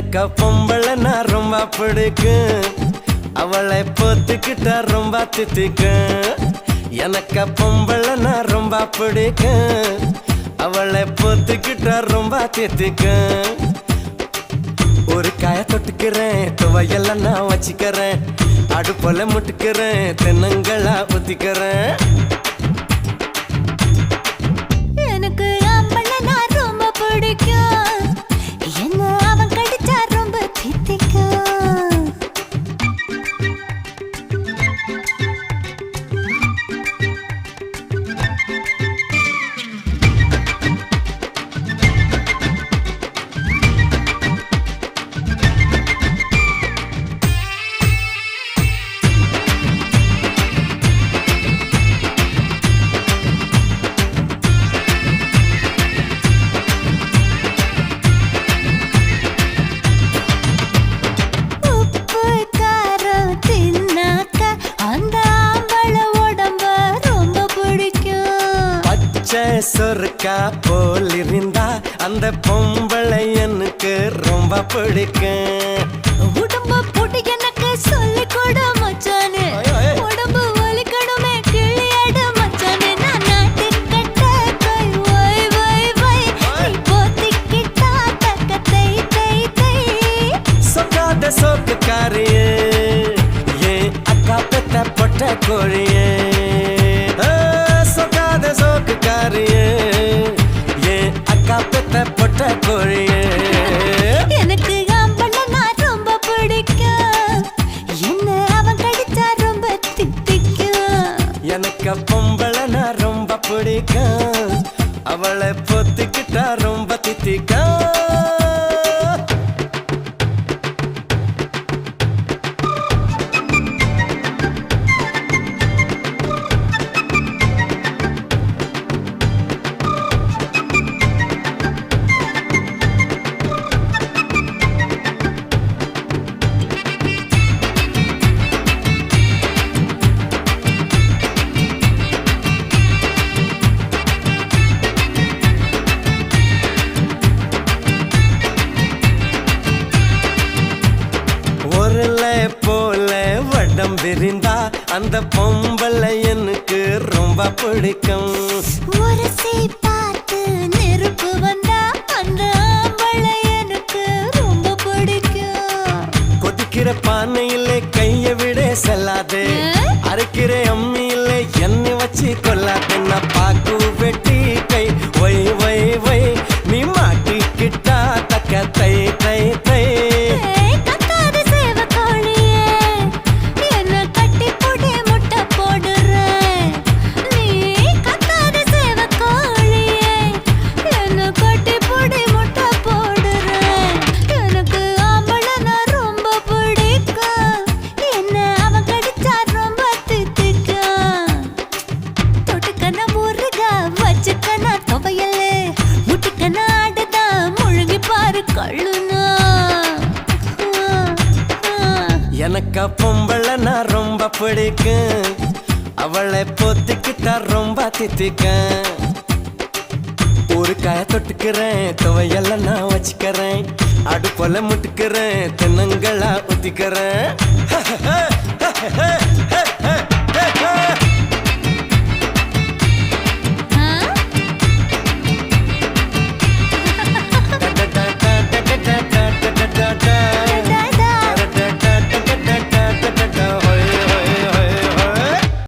எனக்கு பொம்பளை நான் ரொம்ப பிடிக்கும், அவளை பொத்துக்கிட்ட ரொம்ப தித்திக்கும். எனக்கு பொம்பளை நான் ரொம்ப பிடிக்கும், அவளை பொத்துக்கிட்ட ரொம்ப தித்திக்கும். ஒரு காய தொட்டுக்கிறேன், துவையெல்லாம் நான் வச்சுக்கிறேன், அடுப்போல முட்டுக்கிறேன், தென்னங்களா ஊத்திக்கிறேன். எனக்கு ஆம்பளை நான் ரொம்ப பிடிக்கும், என்ன அவன் கடிச்சா ரொம்ப தித்திக்கும். சொருக்கா போல் இருந்தா அந்த பொம்பளை எனக்கு ரொம்ப பிடிக்கும். உடம்ப போட்டு எனக்கு சொல்லி கொடு மச்சானே, உடம்பு வலிக்கணுமே கிளியாடு மச்சானே. நான் நாட்டிக்கட்ட கை வை வை வை, நீ போத்திக்கிட்டா தக்க தை தை தை. சொல்லாத சோக்குக்காரியே, ஏன் அக்கா பெத்த பொட்ட கோழியே. சொல்லாத சோக்குக்காரியே, ஏன் அக்கா பெத்த பொட்ட கோழியே. எனக்கு ஆம்பளை நான் ரொம்ப பிடிக்கும், என்ன அவன் கடிச்சா ரொம்ப தித்திக்கும். எனக்கு பொம்பளை நான் ரொம்ப பிடிக்கும், அவளை பொத்திக்கிட்டா ரொம்ப தித்திக்கும். போல வடம் விரிந்தா அந்த பொம்பளை எனக்கு ரொம்ப பிடிக்கும். உரசி பார்த்து நெருப்பு வந்தா அந்த ஆம்பளை எனக்கு ரொம்ப பிடிக்கும். கொதிக்கிற பானையிலே கைய விட செல்லாதே, அரைக்கிற அம்மியிலே எண்ணெய் வச்சு கொள்ளாதே. நான் பாக்கு வெட்டி கை வை வை வை, நீ மாட்டிக்கிட்டா தக்க தை தை தை. எனக்கு பொம்பளை நான் ரொம்ப பிடிக்கும், அவளை பொத்திக்கிட்டா ரொம்ப தித்திக்கும். ஒரு காய தொட்டுக்கிறேன், துவையெல்லாம் நான் வச்சுக்கிறேன், அடுப்போல முட்டுக்கிறேன், தென்னங்களா ஊத்திக்கிறேன்.